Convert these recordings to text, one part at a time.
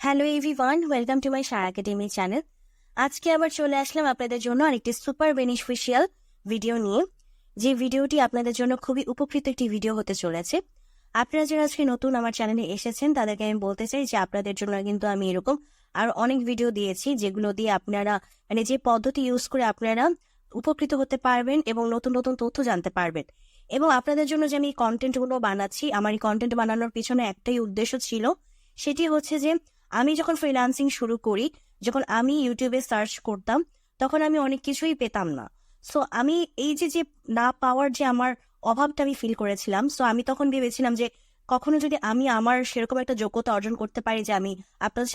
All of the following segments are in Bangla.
Hello everyone, welcome to my Shara academy channel. আজকে আবার চলে আসলাম আপনাদের জন্য আরেকটি সুপার বেনিফিশিয়াল ভিডিও নিয়ে, যে ভিডিওটি আপনাদের জন্য খুবই উপকৃত একটি ভিডিও হতে চলেছে। আপনারা যারা আজকে নতুন আমার চ্যানেলে এসেছেন তাদেরকে আমি বলতে চাই যে আপনাদের জন্য কিন্তু আমি এরকম আর অনেক ভিডিও দিয়েছি, যেগুলো দিয়ে আপনারা যে পদ্ধতি ইউজ করে আপনারা উপকৃত হতে পারবেন এবং নতুন নতুন তথ্য জানতে পারবেন। এবং আপনাদের জন্য যে আমি কন্টেন্টগুলো বানাচ্ছি, আমার এই কন্টেন্ট বানানোর পিছনে একটাই উদ্দেশ্য ছিল, সেটি হচ্ছে যে আমি যখন ফ্রিল্যান্সিং শুরু করি, যখন আমি ইউটিউবে সার্চ করতাম, তখন আমি অনেক কিছুই পেতাম না। সো আমি এই যে না পাওয়ার যে আমার অভাবটা আমি ফিল করেছিলাম, সো আমি তখন ভেবেছিলাম যে কখনো যদি আমি আমার সেরকম একটা যোগ্যতা অর্জন করতে পারি যে আমি আপনাদের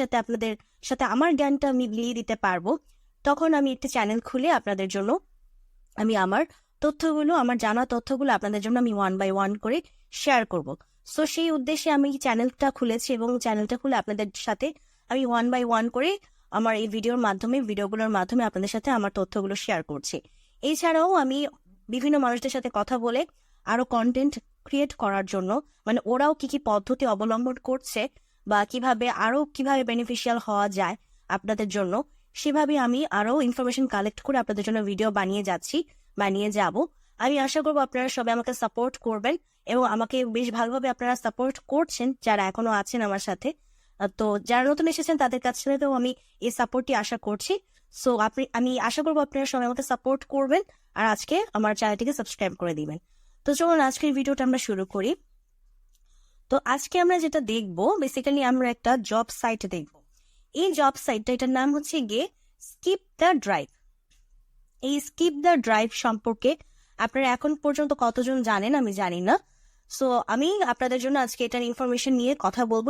সাথে আমার জ্ঞানটা আমি বিলিয়ে দিতে পারবো, তখন আমি একটি চ্যানেল খুলে আপনাদের জন্য আমি আমার আমার জানা তথ্যগুলো আপনাদের জন্য আমি ওয়ান বাই ওয়ান করে শেয়ার করব। সো সেই উদ্দেশ্যে আমি চ্যানেলটা খুলেছি এবং চ্যানেলটা খুলে আপনাদের সাথে আমি ওয়ান বাই ওয়ান করে আমার এই ভিডিওগুলোর মাধ্যমে আপনাদের সাথে আমার তথ্যগুলো শেয়ার করছি। এছাড়াও আমি বিভিন্ন মানুষদের সাথে কথা বলে আরো কন্টেন্ট ক্রিয়েট করার জন্য, ওরাও কি কি পদ্ধতি অবলম্বন করছে বা কিভাবে বেনিফিশিয়াল হওয়া যায় আপনাদের জন্য, সেভাবে আমি আরো ইনফরমেশন কালেক্ট করে আপনাদের জন্য ভিডিও বানিয়ে যাব। আমি আশা করবো আপনারা সবাই আমাকে সাপোর্ট করবেন এবং আমাকে বেশ ভালোভাবে আপনারা সাপোর্ট করছেন যারা এখনো আছেন আমার সাথে। তো যারা নতুন এসেছেন তাদের কাছ থেকেও আমি এই সাপোর্টটি আশা করছি। সো আমি আশা করবো আপনারা সবাই আমাকে সাপোর্ট করবেন আর আজকে আমার চ্যানেলটিকে সাবস্ক্রাইব করে দিবেন। তো চলুন আজকের ভিডিওটা আমরা শুরু করি। তো আজকে আমরা যেটা দেখবো, বেসিক্যালি আমরা একটা জব সাইট দেখবো। এই জব সাইটটা, এটার নাম হচ্ছে গিয়ে স্কিপ দ্য ড্রাইভ। এই স্কিপ দ্য ড্রাইভ সম্পর্কে আপনারা এখন পর্যন্ত কতজন জানেন আমি জানি না। সো আমি আপনাদের জন্য আজকে এটার ইনফরমেশন নিয়ে কথা বলবো,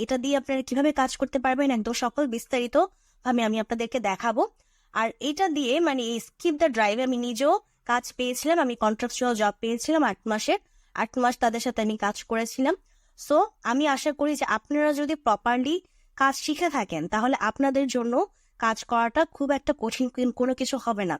এটা দিয়ে আপনারা কিভাবে কাজ করতে পারবেন একদম সকল বিস্তারিত আমি আপনাদেরকে দেখাবো। আর এটা দিয়ে এই স্কিপ দ্য ড্রাইভে আমি নিজেও কাজ পেয়েছিলাম। আমি কন্ট্রাকচুয়াল জব পেয়েছিলাম 8 মাস তাদের সাথে আমি কাজ করেছিলাম। সো আমি আশা করি যে আপনারা যদি প্রপারলি কাজ শিখে থাকেন তাহলে আপনাদের জন্য কাজ করাটা খুব একটা কঠিন কোনো কিছু হবে না।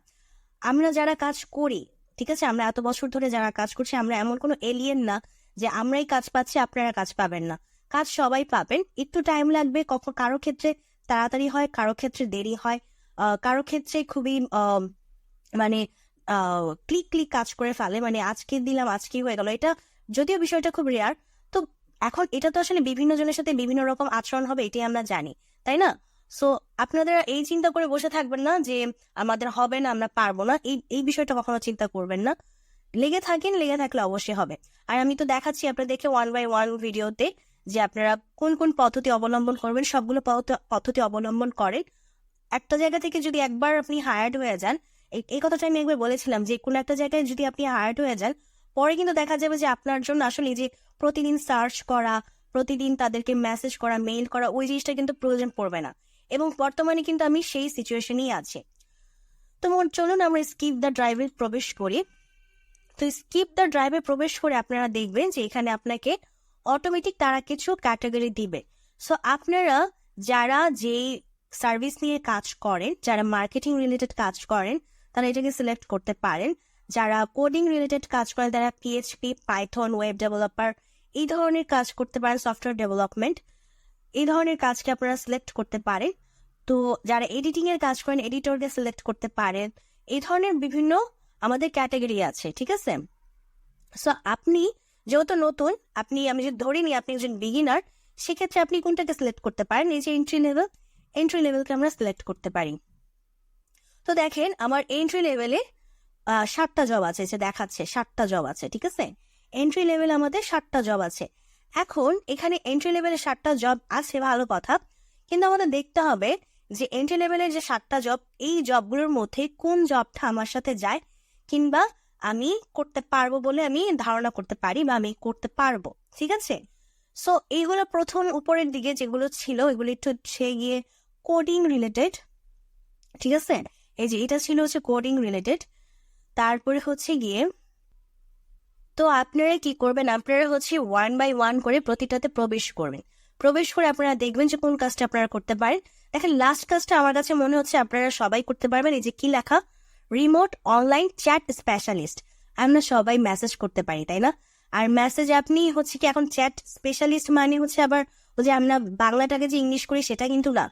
আমরা যারা কাজ করি, ঠিক আছে, আমরা এত বছর ধরে যারা কাজ করছি, আমরা এমন কোনো এলিয়েন না যে আমরাই কাজ পাচ্ছি আপনারা কাজ পাবেন না। কাজ সবাই পাবেন, একটু টাইম লাগবে, কারো ক্ষেত্রে তাড়াতাড়ি হয়, কারো ক্ষেত্রে দেরি হয়, কারো ক্ষেত্রে খুবই ক্লিক কাজ করে ফেলে, আজকে দিলাম আজকেই হয়ে গেল। এটা যদিও বিষয়টা খুব রেয়ার। তো এখন এটা তো আসলে বিভিন্ন জনের সাথে বিভিন্ন রকম আচরণ হবে, এটাই আমরা জানি, তাই না? সো আপনারা এই চিন্তা করে বসে থাকবেন না যে আমাদের হবে না, আমরা পারবো না, এই বিষয়টা কখনো চিন্তা করবেন না। লেগে থাকলে অবশ্যই হবে। আর আমি তো দেখাচ্ছি আপনাদেরকে ওয়ান বাই ওয়ান ভিডিওতে যে আপনারা কোন কোন পদ্ধতি অবলম্বন করবেন। সবগুলো পদ্ধতি অবলম্বন করেন। একটা জায়গা থেকে যদি একবার আপনি হায়ার্ড হয়ে যান, এই কথাটা আমি একবার বলেছিলাম যে কোনো একটা জায়গায় যদি আপনি হায়ার্ড হয়ে যান, পরে কিন্তু দেখা যাবে যে আপনার জন্য আসলে যে প্রতিদিন সার্চ করা, প্রতিদিন তাদেরকে মেসেজ করা, মেইল করা, ওই জিনিসটা কিন্তু প্রয়োজন পড়বে না। এবং বর্তমানে কিন্তু আমি সেই সিচুয়েশনেই আছি। তো চলুন আমরা স্কিপ দ্য ড্রাইভে প্রবেশ করি। তো স্কিপ দ্য ড্রাইভে প্রবেশ করে আপনারা দেখবেন যে এখানে আপনাকে অটোমেটিক তারা কিছু ক্যাটাগরি দিবে। সো আপনারা যারা যে সার্ভিস নিয়ে কাজ করেন, যারা মার্কেটিং রিলেটেড কাজ করেন, তারা এটাকে সিলেক্ট করতে পারেন। যারা কোডিং রিলেটেড কাজ করেন, তারা PHP, পাইথন, ওয়েব ডেভেলপার এই ধরনের কাজ করতে পারেন, সফটওয়্যার ডেভেলপমেন্ট এই ধরনের কাজকে আপনারা সিলেক্ট করতে পারেন। তো যারা এডিটিং এর কাজ করেন, এডিটরকে সিলেক্ট করতে পারেন। এই ধরনের বিভিন্ন আমাদের ক্যাটাগরি আছে, ঠিক আছে? সো আপনি যেহেতু নতুন, আমি যদি ধরে নিই আপনি একজন বিগিনার, সেক্ষেত্রে আপনি কোনটাকে সিলেক্ট করতে পারেন? এই যে এন্ট্রি লেভেলকে আমরা সিলেক্ট করতে পারি। তো দেখেন আমার এন্ট্রি লেভেলে 7টা জব আছে, যে দেখাচ্ছে 7টা জব আছে, ঠিক আছে? এন্ট্রি লেভেল আমাদের 7টা জব আছে। এখন এখানে এন্ট্রি লেভেলে 7টা জব আছে, ভালো কথা, কিন্তু আমাদের দেখতে হবে যে এন্ট্রি লেভেলের যে 7টা জব, এই জবগুলোর মধ্যে কোন জবটা আমার সাথে যায় কিংবা আমি করতে পারবো বলে আমি ধারণা করতে পারি বা আমি করতে পারবো, ঠিক আছে? সো এইগুলো প্রথম উপরের দিকে যেগুলো ছিল, এগুলো একটু গিয়ে কোডিং রিলেটেড, ঠিক আছে? এই যে এটা ছিল হচ্ছে কোডিং রিলেটেড। তারপরে হচ্ছে গিয়ে, তো আপনারা কি করবেন, আপনারা হচ্ছে ওয়ান বাই ওয়ান করে প্রতিটাতে প্রবেশ করে আপনারা দেখবেন যে কোন কাজটা আপনারা করতে পারেন। দেখেন লাস্ট কাজটা আমার কাছে মনে হচ্ছে আপনারা সবাই করতে পারবেন। এই যে কি লেখা, রিমোট অনলাইন চ্যাট স্পেশালিস্ট। আমরা সবাই মেসেজ করতে পারি, তাই না? আর মেসেজ আপনি হচ্ছে কি এখন চ্যাট স্পেশালিস্ট মানে হচ্ছে আবার যে আমরা বাংলাটাকে যে ইংলিশ করি সেটা কিন্তু না।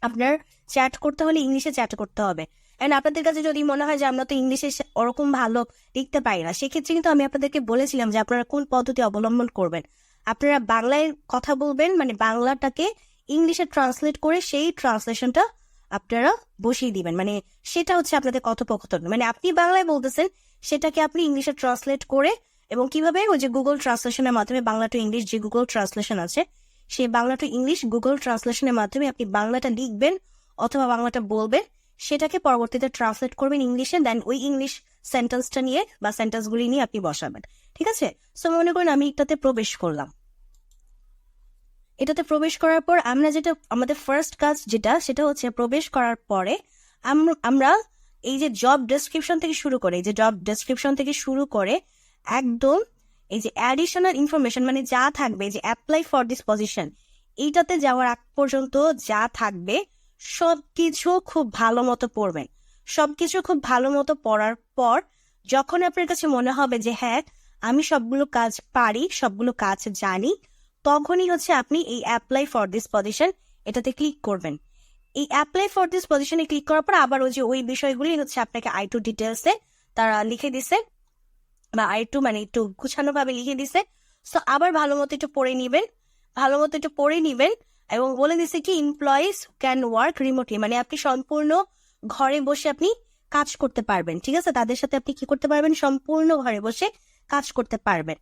আপনার চ্যাট করতে হলে ইংলিশে চ্যাট করতে হবে। এন্ড আপনাদের কাছে যদি মনে হয় যে আমরা তো ইংলিশে ওরকম ভালো লিখতে পারি না, সেক্ষেত্রে কিন্তু আমি আপনাদেরকে বলেছিলাম যে আপনারা কোন পদ্ধতি অবলম্বন করবেন। আপনারা বাংলায় কথা বলবেন, মানে বাংলাটাকে ইংলিশে ট্রান্সলেট করে সেই ট্রান্সলেশনটা আপনারা বসিয়ে দিবেন। মানে সেটা হচ্ছে আপনাদের কথোপকথন, মানে আপনি বাংলায় বলতেছেন সেটাকে আপনি ইংলিশে ট্রান্সলেট করে, এবং কিভাবে ওই যে গুগল ট্রান্সলেশনের মাধ্যমে বাংলা টু ইংলিশ যে গুগল ট্রান্সলেশন আছে, সেই বাংলা টু ইংলিশ গুগল ট্রান্সলেশনের মাধ্যমে আপনি বাংলাটা লিখবেন অথবা বাংলাটা বলবেন, সেটাকে পরবর্তীতে ট্রান্সলেট করবেন ইংলিশে, দেন ওই ইংলিশ সেন্টেন্সটা নিয়ে বা সেন্টেন্সগুলি নিয়ে আপনি বসাবেন। ঠিক আছে? সো মনে করেন আমি এটাতে প্রবেশ করলাম। এটাতে প্রবেশ করার পর আমরা যেটা, আমাদের ফার্স্ট কাজ যেটা, সেটা হচ্ছে প্রবেশ করার পরে আমরা এই যে জব ডেসক্রিপশন থেকে শুরু করে একদম এই যে অ্যাডিশনাল ইনফরমেশন, মানে যা থাকবে যে অ্যাপ্লাই ফর দিস পজিশন, এইটাতে যাওয়ার আগ পর্যন্ত যা থাকবে সবকিছু খুব ভালো মতো পড়বেন। সবকিছু খুব ভালো মতো পড়ার পর যখন আপনার কাছে মনে হবে যে হ্যাঁ আমি সবগুলো কাজ পারি, সবগুলো কাজ জানি, তখনই হচ্ছে আপনি এই অ্যাপ্লাই ফর দিস পজিশন এটাতে ক্লিক করবেন। এই অ্যাপ্লাই ফর দিস পজিশনে ক্লিক করার পর আবার ওই বিষয়গুলি হচ্ছে আপনাকে I2 ডিটেলসে তারা লিখে দিছে, বা I2 মানে একটু গুছানো ভাবে লিখে দিছে। সো আবার ভালো মতো একটু পড়ে নিবেন এবং বলে দিছে কি এমপ্লয়িজ ক্যান ওয়ার্ক রিমোটলি, মানে আপনি সম্পূর্ণ ঘরে বসে আপনি কাজ করতে পারবেন। ঠিক আছে? তাদের সাথে আপনি কি করতে পারবেন? সম্পূর্ণ ঘরে বসে কাজ করতে পারবেন।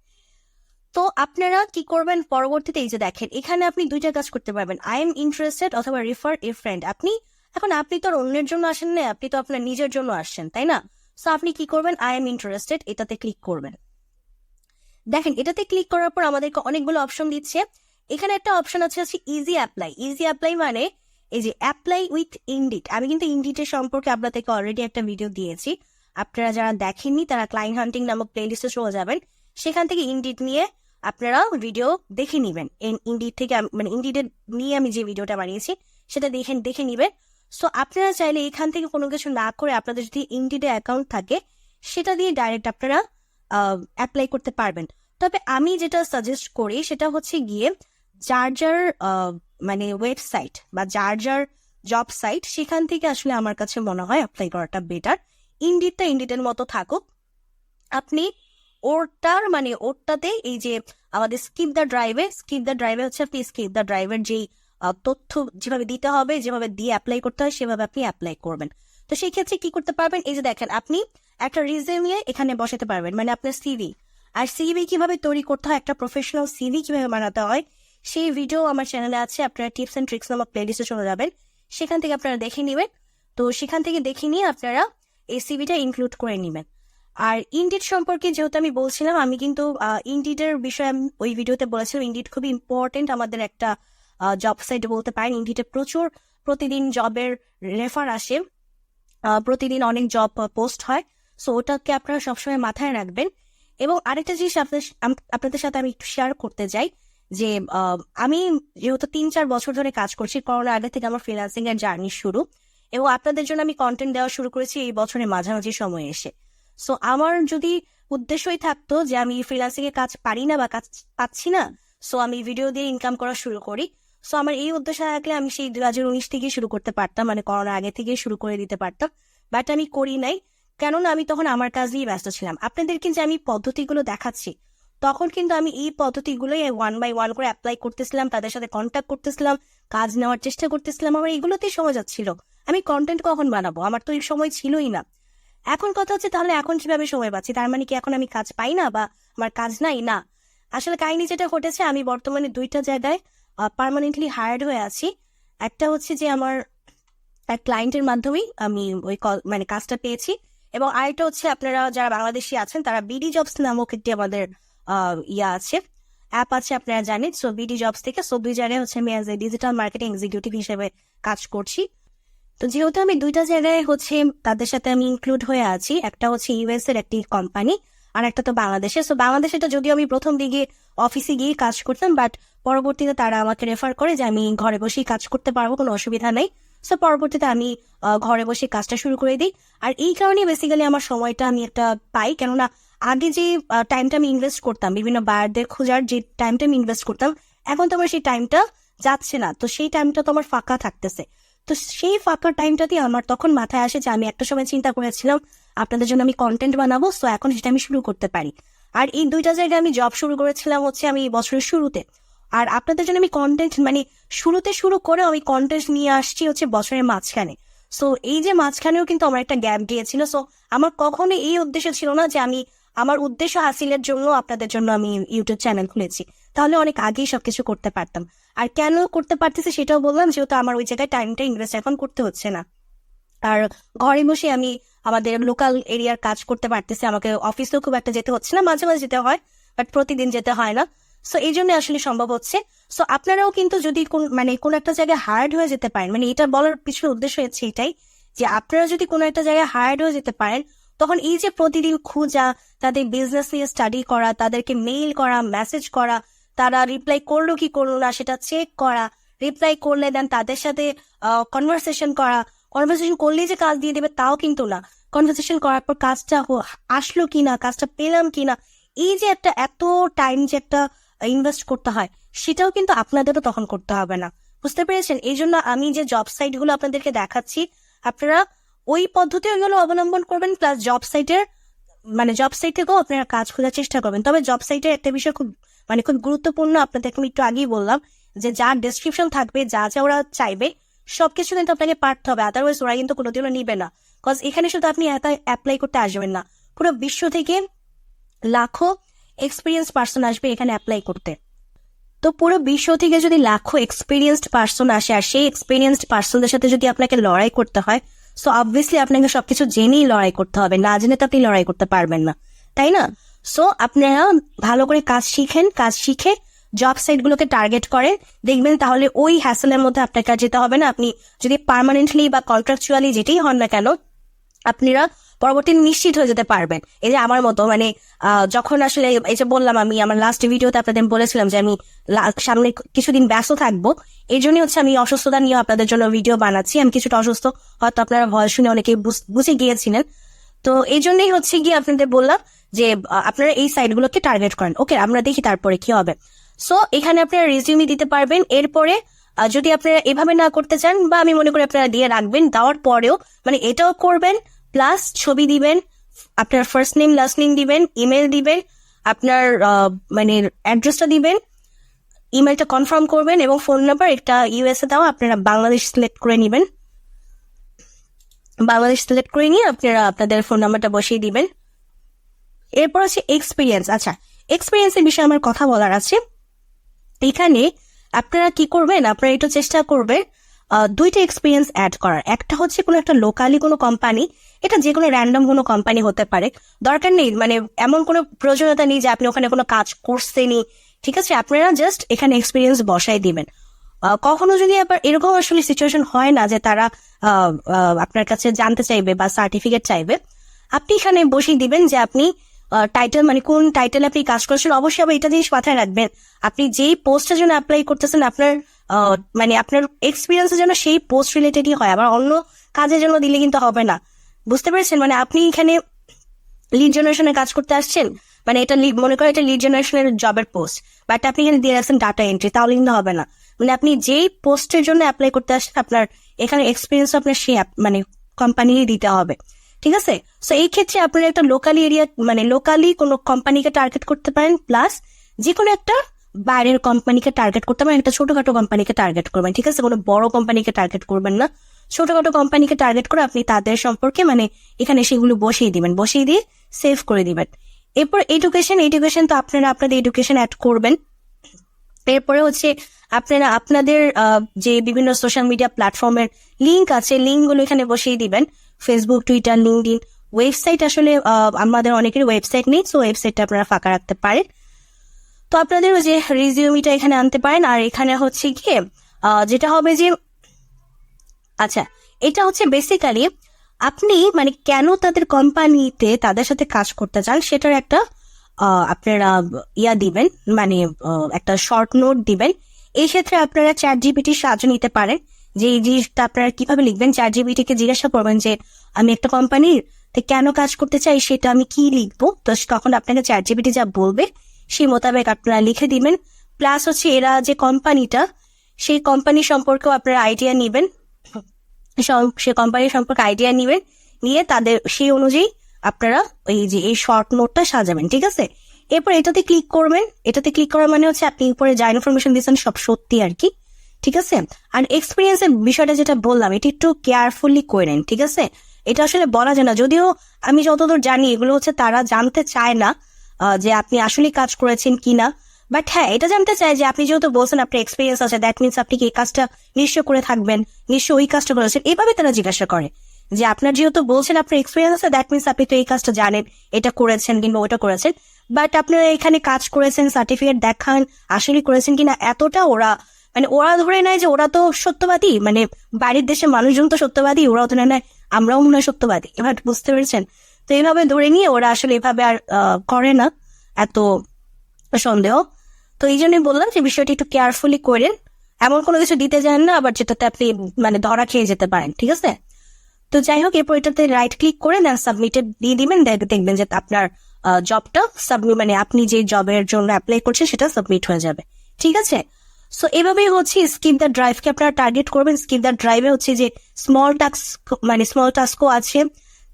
তো আপনারা কি করবেন পরবর্তীতে? এই যে দেখেন এখানে আপনি দুইটা কাজ করতে পারবেন, আই এম ইন্টারেস্টেড অথবা রেফার এ ফ্রেন্ড। আপনি তো আর অন্যের জন্য আসেন না, আপনি তো আপনার নিজের জন্য আসছেন, তাই না? সো আপনি কি করবেন? আই এম ইন্টারেস্টেড এটাতে ক্লিক করবেন। দেখেন এটাতে ক্লিক করার পর আমাদেরকে অনেকগুলো অপশন দিচ্ছে। এখানে একটা অপশন আছে ইজি অ্যাপ্লাই, মানে এই যে অ্যাপ্লাই উইথ ইনডিড। আমি কিন্তু ইনডিডের সম্পর্কে আপনাদেরকে অলরেডি একটা ভিডিও দিয়েছি, আপনারা যারা দেখেননি তারা ক্লায়েন্ট হান্টিং নামক প্লেলিস্টে চলে যাবেন, সেখান থেকে ইনডিড নিয়ে আপনারা ভিডিও দেখে নিবেন। ইনডিড থেকে মানে ইনডিডের নিয়ে আমি যে ভিডিওটা বানিয়েছি সেটা দেখে নিবেন। সো আপনারা চাইলে এখান থেকে কোনো কিছু না করে আপনাদের যদি ইনডিডে অ্যাকাউন্ট থাকে সেটা দিয়ে ডাইরেক্ট আপনারা অ্যাপ্লাই করতে পারবেন। তবে আমি যেটা সাজেস্ট করি সেটা হচ্ছে গিয়ে যার মানে ওয়েবসাইট বা যার জব সাইট, সেখান থেকে আসলে আমার কাছে মনে হয় অ্যাপ্লাই করাটা বেটার। ইনডিডের মতো থাকুক, আপনি ওরটাতে এই যে আমাদের স্কিপ দ্য ড্রাইভে হচ্ছে আপনি স্কিপ দ্য ড্রাইভের যেই তথ্য যেভাবে দিতে হবে, যেভাবে দিয়ে অ্যাপ্লাই করতে হয় সেভাবে আপনি অ্যাপ্লাই করবেন। তো সেই ক্ষেত্রে কি করতে পারবেন? এই যে দেখেন আপনি একটা রিজিউমে এখানে বসাতে পারবেন, মানে আপনার সিভি। আর সিভি কিভাবে তৈরি করতে হয়, একটা প্রফেশনাল সিভি কিভাবে বানাতে হয়, সেই ভিডিও আমার চ্যানেলে আছে, আপনারা টিপস এন্ড ট্রিক্স নামক প্লেলিস্টে চলে যাবেন, সেখান থেকে আপনারা দেখে নেবেন। তো সেখান থেকে দেখে নিয়ে আপনারা এই সিভিটা ইনক্লুড করে নেবেন। আর ইনডিড সম্পর্কে যেহেতু আমি বলছিলাম, আমি কিন্তু ইনডিডের বিষয়ে ওই ভিডিওতে বলেছিলাম ইনডিড খুবই ইম্পর্টেন্ট আমাদের একটা জব সাইট বলতে পারেন। ইনডিডে প্রচুর প্রতিদিন জবের রেফার আসে, প্রতিদিন অনেক জব পোস্ট হয়, সো ওটাকে আপনারা সবসময় মাথায় রাখবেন। এবং আরেকটা জিনিস আপনাদের সাথে আমি একটু শেয়ার করতে চাই যে আমি যেহেতু 3-4 বছর ধরে কাজ করছি, করোনার আগে থেকে আমার ফ্রিল্যান্সিং এর জার্নি শুরু, এবং আপনাদের জন্য আমি কন্টেন্ট দেওয়া শুরু করেছি এই বছরের মাঝামাঝি সময়ে এসে। সো আমার যদি উদ্দেশ্যই থাকতো যে আমি ফ্রিল্যান্সিং এ কাজ পারি না বা কাজ পাচ্ছি না, সো আমি ভিডিও দিয়ে ইনকাম করা শুরু করি, সো আমার এই উদ্দেশ্য থাকলে আমি সেই 2019 থেকে শুরু করতে পারতাম, মানে করোনার আগে থেকে শুরু করে দিতে পারতাম, বাট আমি করি নাই। কেননা আমি তখন আমার কাজ নিয়ে ব্যস্ত ছিলাম। আপনাদেরকে যে আমি পদ্ধতিগুলো দেখাচ্ছি, তখন কিন্তু আমি এই পদ্ধতিগুলোই 1 by 1 করে অ্যাপ্লাই করতেছিলাম, তাদের সাথে কন্ট্যাক্ট করতেছিলাম, কাজ নেওয়ার চেষ্টা করতেছিলাম, আমার এগুলোতেই সময় যাচ্ছিল। আমি কন্টেন্ট কখন বানাবো? আমার তো এই সময় ছিলই না। এখন কথা হচ্ছে তাহলে এখন কিভাবে সময় পাচ্ছি? তার মানে কি এখন আমি কাজ পাই না বা আমার কাজ নাই? না, আসলে কাহিনী যেটা ঘটেছে, আমি বর্তমানে 2টা জায়গায় পার্মানেন্টলি হায়ার্ড হয়ে আছি। একটা হচ্ছে যে আমার এক ক্লায়েন্টের মাধ্যমেই আমি ওই মানে কাজটা পেয়েছি, এবং আরেকটা হচ্ছে আপনারা যারা বাংলাদেশি আছেন তারা বিডি জবস নামক একটি আমাদের আছে, অ্যাপ আছে, আপনারা জানেন। সো বিডি জবস থেকে 2 জায়গায় হচ্ছে আমি as a digital marketing executive হিসেবে কাজ করছি। তো যেহেতু আমি 2টা জায়গায় হচ্ছে তাদের সাথে আমি ইনক্লুড হয়ে আছি, একটা হচ্ছে ইউএস এর একটি কোম্পানি, আর একটা তো বাংলাদেশে। সো বাংলাদেশেটা যদিও আমি প্রথম দিকে অফিসে গিয়ে কাজ করতাম, বাট পরবর্তীতে তারা আমাকে রেফার করে যে আমি ঘরে বসেই কাজ করতে পারবো, কোনো অসুবিধা নেই। সো পরবর্তীতে আমি ঘরে বসে কাজটা শুরু করে দিই। আর এই কারণে বেসিক্যালি আমার সময়টা আমি একটা পাই, কেননা আগে যে টাইমটা আমি ইনভেস্ট করতাম বিভিন্ন বায়ারদের খোঁজার, যে টাইমটা আমি ইনভেস্ট করতাম, এখন তোমার সেই টাইমটা যাচ্ছে না, তো সেই টাইমটা তোমার ফাঁকা থাকতেছে। তো সেই ফাঁকা টাইমটাতে আমার তখন মাথায় আসে যে আমি একটা সময় চিন্তা করেছিলাম আপনাদের জন্য আমি কন্টেন্ট বানাবো, সো এখন সেটা আমি শুরু করতে পারি। আর এই 2টা জায়গায় আমি জব শুরু করেছিলাম হচ্ছে আমি বছরের শুরুতে, আর আপনাদের জন্য আমি কন্টেন্ট মানে শুরুতে শুরু করে আমি কন্টেন্ট নিয়ে আসছি হচ্ছে বছরের মাঝখানে। সো এই যে মাঝখানেও কিন্তু আমার একটা গ্যাপ দিয়েছিল। সো আমার কখনো এই উদ্দেশ্য ছিল না যে আমি আমার উদ্দেশ্য হাসিলের জন্য আপনাদের জন্য আমি ইউটিউব চ্যানেল খুলেছি, তাহলে অনেক আগেই সবকিছু করতে পারতাম। আর কেন করতে পারতেছি সেটাও বললাম, যেহেতু আমার ওই জায়গায় টাইমটা ইনভেস্ট এখন করতে হচ্ছে না, আর ঘরে বসে আমি আমাদের লোকাল এরিয়ার কাজ করতে পারতেছি। আমাকে অফিসেও খুব একটা যেতে হচ্ছে না, মাঝে মাঝে যেতে হয়, বাট প্রতিদিন যেতে হয় না। সো এই জন্য আসলে সম্ভব হচ্ছে। সো আপনারাও কিন্তু যদি কোন একটা জায়গায় হায়ার্ড হয়ে যেতে পারেন, মানে এটা বলার পিছনে উদ্দেশ্য হচ্ছে এটাই যে আপনারা যদি কোনো একটা জায়গায় হায়ার্ড হয়ে যেতে পারেন, তখন এই যে প্রতিদিন খোঁজা, তাদের বিজনেস নিয়ে স্টাডি করা, তাদেরকে মেইল করা, মেসেজ করা, তারা রিপ্লাই করলো কি করলো না সেটা চেক করা, রিপ্লাই করলে দেন তাদের সাথে কনভারসেশন করা, কনভারসেশন করলেই যে কাজ দিয়ে দেবে তাও কিন্তু না, কনভারসেশন করার পর কাজটা আসলো কিনা, কাজটা পেলাম কিনা, এই যে একটা এত টাইম যে একটা ইনভেস্ট করতে হয়, সেটাও কিন্তু আপনাদেরও তখন করতে হবে না। বুঝতে পেরেছেন? এই জন্য আমি যে জব সাইট গুলো আপনাদেরকে দেখাচ্ছি, আপনারা ওই পদ্ধতিগুলো অবলম্বন করবেন, প্লাস জব সাইট থেকেও আপনারা কাজ খোঁজার চেষ্টা করবেন। তবে জব সাইটের একটা বিষয় খুব গুরুত্বপূর্ণ, আপনাদেরকে আমি একটু আগেই বললাম যে যা ডেসক্রিপশন থাকবে, যা যা ওরা চাইবে সবকিছু কিন্তু আপনাকে পারতে হবে, আদারওয়াইজ ওরা কিন্তু কোনোদিনও নিবে না। কজ এখানে শুধু আপনি অ্যাপ্লাই করতে আসবেন না, পুরো বিশ্ব থেকে লাখো এক্সপিরিয়েন্স পার্সন আসবে এখানে অ্যাপ্লাই করতে। তো পুরো বিশ্ব থেকে যদি লাখো এক্সপিরিয়েন্সড পার্সন আসে, আর সেই এক্সপিরিয়েন্সড পার্সনদের সাথে যদি আপনাকে লড়াই করতে হয়, সো অবভিয়াসলি আপনাকে সবকিছু জেনেই লড়াই করতে হবে, না জেনে তো আপনি লড়াই করতে পারবেন না, তাই না? সো আপনারা ভালো করে কাজ শিখে জব সাইট গুলোকে টার্গেট করেন, দেখবেন তাহলে ওই হ্যাসেলের মধ্যে আপনাকে আর যেতে হবে না। আপনি যদি পার্মানেন্টলি বা কন্ট্রাকচুয়ালি যেটাই হন না কেন, আপনারা পরবর্তী নিশ্চিত হয়ে যেতে পারবেন। এই যে আমার মতো যখন আসলে এই যে বললাম, আমি আমার লাস্ট ভিডিওতে আপনাদের বলেছিলাম যে আমি সামনে কিছুদিন ব্যস্ত থাকবো, এই জন্যই হচ্ছে আমি অসুস্থতা নিয়ে আপনাদের জন্য ভিডিও বানাচ্ছি। আমি কিছুটা অসুস্থ, হয়তো আপনারা ভয়েস শুনে অনেকেই বুঝে গিয়েছিলেন। তো এই জন্যই হচ্ছে গিয়ে আপনাদের বললাম যে আপনারা এই সাইট গুলোকে টার্গেট করেন। ওকে, আমরা দেখি তারপরে কি হবে। সো এখানে আপনারা রেজিউমি দিতে পারবেন। এরপরে যদি আপনারা এভাবে না করতে চান, বা আমি মনে করি আপনারা দিয়ে রাখবেন, দেওয়ার পরেও এটাও করবেন, প্লাস ছবি দিবেন, আপনার ফার্স্ট নেম লাস্ট নেম দিবেন, ইমেল দিবেন, আপনার অ্যাড্রেসটা দিবেন, ইমেলটা কনফার্ম করবেন, এবং ফোন নাম্বার একটা ইউএসএ দাও। আপনারা বাংলাদেশ সিলেক্ট করে নিবেন, বাংলাদেশ সিলেক্ট করে নিয়ে আপনারা আপনাদের ফোন নাম্বারটা বসিয়ে দিবেন। এরপর হচ্ছে এক্সপিরিয়েন্স। আচ্ছা, এক্সপিরিয়েন্সের বিষয়ে আমার কথা বলার আছে। এখানে আপনারা কি করবেন, আপনারা একটু চেষ্টা করবেন 2টা এক্সপিরিয়েন্স অ্যাড করার। একটা হচ্ছে কোনো একটা লোকালি কোনো কোম্পানি, এটা যে কোনো র্যান্ডম কোনো কোম্পানি হতে পারে, দরকার নেই এমন কোনো প্রয়োজনীয়তা নেই যে আপনি ওখানে কোনো কাজ করছেনই, ঠিক আছে? আপনারা জাস্ট এখানে এক্সপিরিয়েন্স বসাই দিবেন। কখনো যদি আবার এরকম আসলে সিচুয়েশন হয় না যে তারা আপনার কাছে জানতে চাইবে বা সার্টিফিকেট চাইবে, আপনি এখানে বসিয়ে দিবেন যে আপনি টাইটেল কোন টাইটেল আপনি কাজ করছেন। অবশ্যই আবার এটা জিনিস মাথায় রাখবেন, আপনি যেই পোস্টের জন্য অ্যাপ্লাই করতেছেন আপনার আপনার এক্সপিরিয়েন্সের জন্য সেই পোস্ট রিলেটেডই হয়, আবার অন্য কাজের জন্য দিলে কিন্তু হবে না। বুঝতে পেরেছেন? আপনি এখানে লিড জেনারেশনের কাজ করতে আসছেন, এটা মনে করেন এটা লিড জেনারেশনের জবের পোস্ট, বাট আপনি এখানে দিয়ে রাখছেন ডাটা এন্ট্রি, তাহলে কিন্তু হবে না। আপনি যেই পোস্টের জন্য অ্যাপ্লাই করতে আসছেন আপনার এখানে এক্সপিরিয়েন্স আপনার সেই কোম্পানি দিতে হবে, ঠিক আছে? সো এই ক্ষেত্রে আপনারা একটা লোকালি এরিয়া লোকালি কোনো কোম্পানিকে টার্গেট করতে পারেন, প্লাস যে কোনো একটা বাইরের কোম্পানিকে টার্গেট করতে পারেন। একটা ছোটখাটো কোম্পানিকে টার্গেট করবেন, ঠিক আছে? কোনো বড় কোম্পানিকে টার্গেট করবেন না, ছোটখাটো কোম্পানিকে টার্গেট করে আপনি তাদের সম্পর্কে এখানে সেগুলো বসিয়ে দিয়ে সেভ করে দিবেন। এরপর এডুকেশন তো আপনারা আপনাদের এডুকেশন অ্যাড করবেন। এরপরে হচ্ছে আপনারা আপনাদের যে বিভিন্ন সোশ্যাল মিডিয়া প্ল্যাটফর্মের লিঙ্ক আছে, লিঙ্কগুলো এখানে বসিয়ে দিবেন, ফেসবুক, টুইটার, লিঙ্কডইন। ওয়েবসাইট আসলে আমাদের অনেকের ওয়েবসাইট নেই, সো ওয়েবসাইটটা আপনারা ফাঁকা রাখতে পারেন। তো আপনাদের ওই যে রিজিউমিটা এখানে আনতে পারেন। আর এখানে হচ্ছে গিয়ে যেটা হবে যে, আচ্ছা, এটা হচ্ছে বেসিক্যালি আপনি কেন তাদের কোম্পানিতে তাদের সাথে কাজ করতে চান সেটার একটা আপনারা দিবেন, একটা শর্ট নোট দিবেন। এই ক্ষেত্রে আপনারা চ্যাট জিপিটির সাহায্য নিতে পারেন, যে এই জিনিসটা আপনারা কিভাবে লিখবেন। চ্যাট জিপিটিকে জিজ্ঞাসা করবেন যে আমি একটা কোম্পানির কেন কাজ করতে চাই, সেটা আমি কি লিখবো। তো তখন আপনাকে চ্যাট জিপিটি যা বলবে সেই মোতাবেক আপনারা লিখে দিবেন। প্লাস হচ্ছে এরা যে কোম্পানিটা, সেই কোম্পানি সম্পর্কেও আপনারা আইডিয়া নিবেন, সে কোম্পানির সম্পর্কে আইডিয়া নিবেন, নিয়ে তাদের সেই অনুযায়ী আপনারা এই শর্ট নোটটা সাজাবেন, ঠিক আছে। এরপর এটাতে ক্লিক করবেন। এটাতে ক্লিক করার মানে হচ্ছে আপনি উপরে যা ইনফরমেশন দিচ্ছেন সব সত্যি আর কি, ঠিক আছে। আর এক্সপিরিয়েন্সের বিষয়টা যেটা বললাম, এটা একটু কেয়ারফুলি করেন, ঠিক আছে। এটা আসলে বলা যায় না, যদিও আমি যতদূর জানি এগুলো হচ্ছে তারা জানতে চায় না যে আপনি আসলে কাজ করেছেন কিনা, বাট হ্যাঁ এটা জানতে চায় যে আপনি যেহেতু বলছেন আপনার এক্সপিরিয়েন্স আছে, দ্যাট মিনস আপনি কি এই কাজটা নিশ্চয় করে থাকবেন, নিশ্চয় ওই কাজটা করেছেন, এভাবে তারা জিজ্ঞাসা করে যে আপনার যেহেতু বলছেন আপনার এক্সপিরিয়েন্স আছে, দ্যাট মিনস আপনি তো এই কাজটা জানেন, এটা করেছেন কিংবা ওটা করেছেন, বাট আপনারা এখানে কাজ করেছেন, সার্টিফিকেট দেখান আসলে করেছেন কিনা। এতটা ওরা মানে ওরা ধরে নেয় যে ওরা তো সত্যবাদী, মানে বাইরের দেশের মানুষজন তো সত্যবাদী, ওরাও ধরে নেয় আমরাও মনে হয় সত্যবাদী, এবার বুঝতে পেরেছেন। তো এইভাবে ধরে নিয়ে ওরা আসলে এভাবে আর করে না এত সন্দেহ। তো এই জন্যই বললাম যে বিষয়টি একটু কেয়ারফুলি করেন, এমন কোনো কিছু দিতে যান না আবার যেটাতে আপনি মানে ধরা খেয়ে যেতে পারেন, ঠিক আছে। তো যাই হোক, এরপর এটাতে রাইট ক্লিক করে দেন সাবমিটেড দিয়ে দিবেন, দেখবেন যে আপনার জবটা সাবমিট মানে আপনি যে জবের জন্য অ্যাপ্লাই করছেন সেটা সাবমিট হয়ে যাবে, ঠিক আছে। সো এভাবেই হচ্ছে স্কিপ দ্য ড্রাইভকে আপনারা টার্গেট করবেন। স্কিপ দ্য ড্রাইভে হচ্ছে যে স্মল টাস্কও আছে,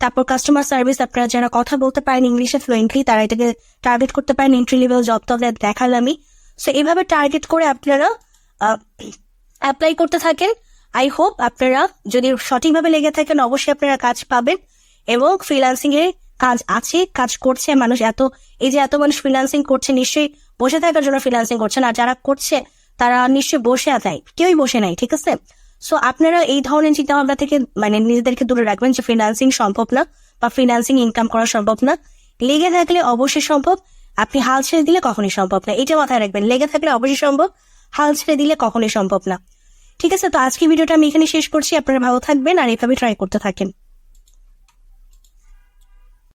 তারপর কাস্টমার সার্ভিস, আপনারা যারা কথা বলতে পারেন ইংলিশে ফ্লুয়েন্টলি তারা এটাকে টার্গেট করতে পারেন। এন্ট্রি লেভেল জব তো দেখালামই। সো এভাবে টার্গেট করে আপনারা অ্যাপ্লাই করতে থাকেন। আই হোপ আপনারা যদি সঠিকভাবে লেগে থাকেন অবশ্যই আপনারা কাজ পাবেন। এবং ফ্রিল্যান্সিং এর কাজ আছে, কাজ করছে মানুষ, এত মানুষ ফ্রিল্যান্সিং করছে, নিশ্চয়ই বসে থাকার জন্য ফ্রিল্যান্সিং করছে না, যারা করছে তারা নিশ্চয়ই বসে নাই, কেউই বসে নাই, ঠিক আছে। সো আপনারা এই ধরনের চিন্তা ভাবনা থেকে মানে নিজেদেরকে দূরে রাখবেন যে ফ্রিল্যান্সিং সম্ভব না বা ফ্রিল্যান্সিং ইনকাম করা সম্ভব না। লেগে থাকলে অবশ্যই সম্ভব, আপনি হাল ছেড়ে দিলে কখনই সম্ভব না, এটা মাথায় রাখবেন। লেগে থাকলে অবশ্যই সম্ভব, হাল ছেড়ে দিলে কখনই সম্ভব না, ঠিক আছে। তো আজকে ভিডিওটা আমি এখানে শেষ করছি। আপনারা ভালো থাকবেন আর এভাবে ট্রাই করতে থাকেন।